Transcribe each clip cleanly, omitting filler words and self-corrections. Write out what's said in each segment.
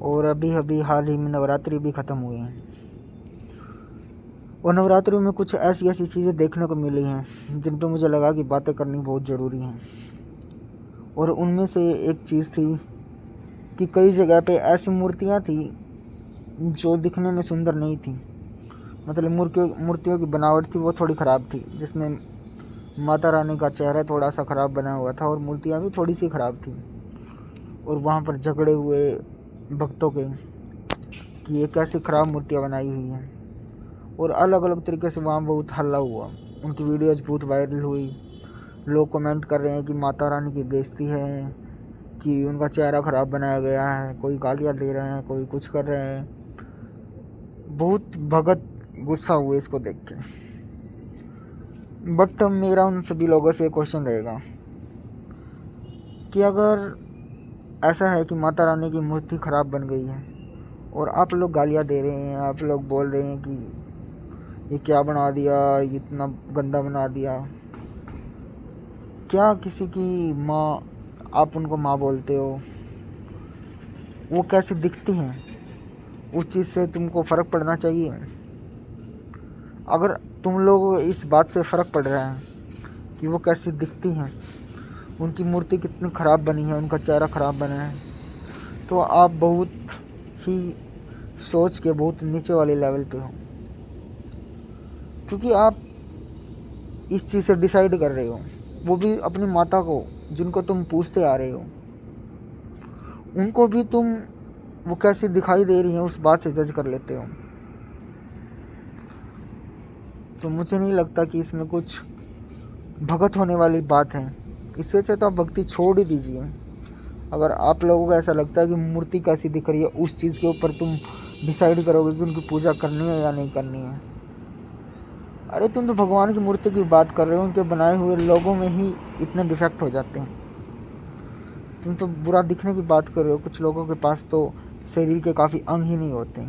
और अभी अभी हाल ही में नवरात्रि भी ख़त्म हुए हैं, और नवरात्रि में कुछ ऐसी ऐसी चीज़ें देखने को मिली हैं जिन पर मुझे लगा कि बातें करनी बहुत ज़रूरी हैं। और उनमें से एक चीज़ थी कि कई जगह पे ऐसी मूर्तियाँ थी जो दिखने में सुंदर नहीं थी। मतलब मूर्तियों की बनावट थी वो थोड़ी ख़राब थी, जिसमें माता रानी का चेहरा थोड़ा सा ख़राब बना हुआ था और मूर्तियाँ भी थोड़ी सी ख़राब थी। और वहाँ पर झगड़े हुए भक्तों के कि ये कैसी ख़राब मूर्तियाँ बनाई हुई हैं, और अलग अलग तरीके से वहाँ बहुत हल्ला हुआ। उनकी वीडियोज़ बहुत वायरल हुई। लोग कमेंट कर रहे हैं कि माता रानी की बेइज्जती है, कि उनका चेहरा ख़राब बनाया गया है, कोई गालियाँ दे रहे हैं, कोई कुछ कर रहे हैं। बहुत भगत गुस्सा हुए इसको देख के। बट मेरा उन सभी लोगों से क्वेश्चन रहेगा कि अगर ऐसा है कि माता रानी की मूर्ति ख़राब बन गई है और आप लोग गालियाँ दे रहे हैं, आप लोग बोल रहे हैं कि ये क्या बना दिया, ये इतना गंदा बना दिया, क्या किसी की माँ, आप उनको माँ बोलते हो, वो कैसी दिखती हैं, उस चीज़ से तुमको फ़र्क पड़ना चाहिए। अगर तुम लोग इस बात से फ़र्क पड़ रहा है कि वो कैसी दिखती हैं, उनकी मूर्ति कितनी ख़राब बनी है, उनका चेहरा ख़राब बना है, तो आप बहुत ही सोच के बहुत नीचे वाले लेवल पे हो। क्योंकि आप इस चीज़ से डिसाइड कर रहे हो, वो भी अपनी माता को, जिनको तुम पूछते आ रहे हो, उनको भी तुम वो कैसी दिखाई दे रही हैं उस बात से जज कर लेते हो। तो मुझे नहीं लगता कि इसमें कुछ भगत होने वाली बात है। इससे अच्छा तो आप भक्ति छोड़ ही दीजिए। अगर आप लोगों को ऐसा लगता है कि मूर्ति कैसी दिख रही है, उस चीज़ के ऊपर तुम डिसाइड करोगे कि उनकी पूजा करनी है या नहीं करनी है। अरे तुम तो भगवान की मूर्ति की बात कर रहे हो, उनके बनाए हुए लोगों में ही इतने डिफेक्ट हो जाते हैं। तुम तो बुरा दिखने की बात कर रहे हो, कुछ लोगों के पास तो शरीर के काफ़ी अंग ही नहीं होते।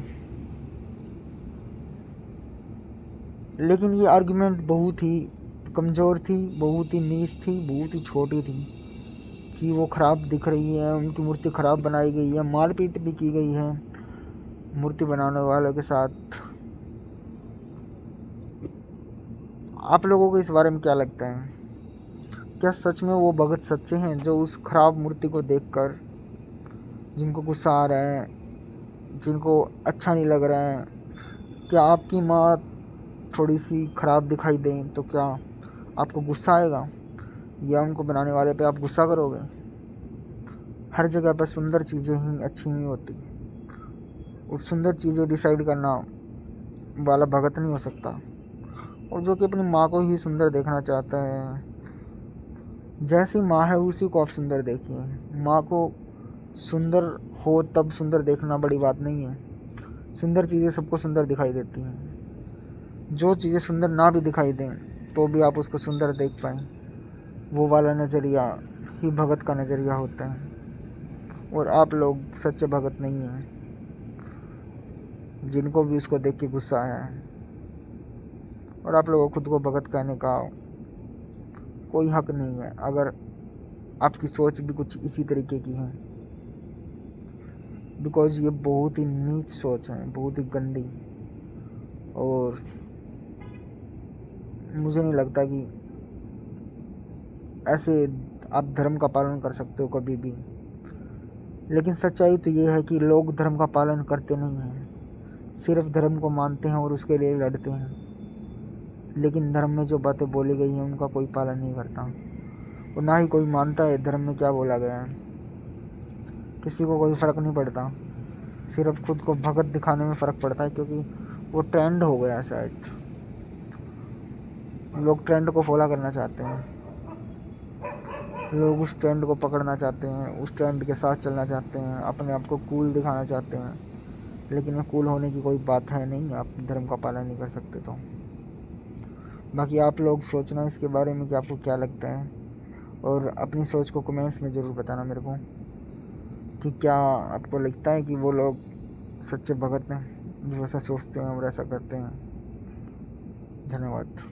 लेकिन ये आर्गुमेंट बहुत ही कमज़ोर थी, बहुत ही नीच थी, बहुत ही छोटी थी कि वो ख़राब दिख रही है, उनकी मूर्ति ख़राब बनाई गई है, मारपीट भी की गई है मूर्ति बनाने वालों के साथ। आप लोगों को इस बारे में क्या लगता है? क्या सच में वो भगत सच्चे हैं जो उस ख़राब मूर्ति को देखकर, जिनको गुस्सा आ रहा है, जिनको अच्छा नहीं लग रहा है, क्या आपकी माँ थोड़ी सी ख़राब दिखाई दें तो क्या आपको गुस्सा आएगा, या उनको बनाने वाले पे आप गुस्सा करोगे? हर जगह पर सुंदर चीज़ें ही अच्छी नहीं होती, और सुंदर चीज़ें डिसाइड करना वाला भगत नहीं हो सकता। और जो कि अपनी माँ को ही सुंदर देखना चाहता है, जैसी माँ है उसी को आप सुंदर देखिए। माँ को सुंदर हो तब सुंदर देखना बड़ी बात नहीं है। सुंदर चीज़ें सबको सुंदर दिखाई देती हैं। जो चीज़ें सुंदर ना भी दिखाई दें तो भी आप उसको सुंदर देख पाएँ, वो वाला नज़रिया ही भगत का नज़रिया होता है। और आप लोग सच्चे भगत नहीं हैं, जिनको भी उसको देख के गुस्सा आया है। और आप लोगों को खुद को भगत कहने का कोई हक नहीं है अगर आपकी सोच भी कुछ इसी तरीके की है। बिकॉज़ ये बहुत ही नीच सोच है, बहुत ही गंदी। और मुझे नहीं लगता कि ऐसे आप धर्म का पालन कर सकते हो कभी भी। लेकिन सच्चाई तो ये है कि लोग धर्म का पालन करते नहीं हैं, सिर्फ धर्म को मानते हैं और उसके लिए लड़ते हैं। लेकिन धर्म में जो बातें बोली गई हैं उनका कोई पालन नहीं करता, और ना ही कोई मानता है धर्म में क्या बोला गया है। किसी को कोई फ़र्क नहीं पड़ता, सिर्फ खुद को भगत दिखाने में फ़र्क पड़ता है, क्योंकि वो ट्रेंड हो गया शायद। लोग ट्रेंड को फॉलो करना चाहते हैं, लोग उस ट्रेंड को पकड़ना चाहते हैं, उस ट्रेंड के साथ चलना चाहते हैं, अपने आप को कूल दिखाना चाहते हैं। लेकिन ये कूल होने की कोई बात है नहीं, आप धर्म का पालन नहीं कर सकते तो। बाकी आप लोग सोचना इसके बारे में कि आपको क्या लगता है, और अपनी सोच को कमेंट्स में ज़रूर बताना मेरे को कि क्या आपको लगता है कि वो लोग सच्चे भगत हैं जो ऐसा सोचते हैं और ऐसा करते हैं। धन्यवाद।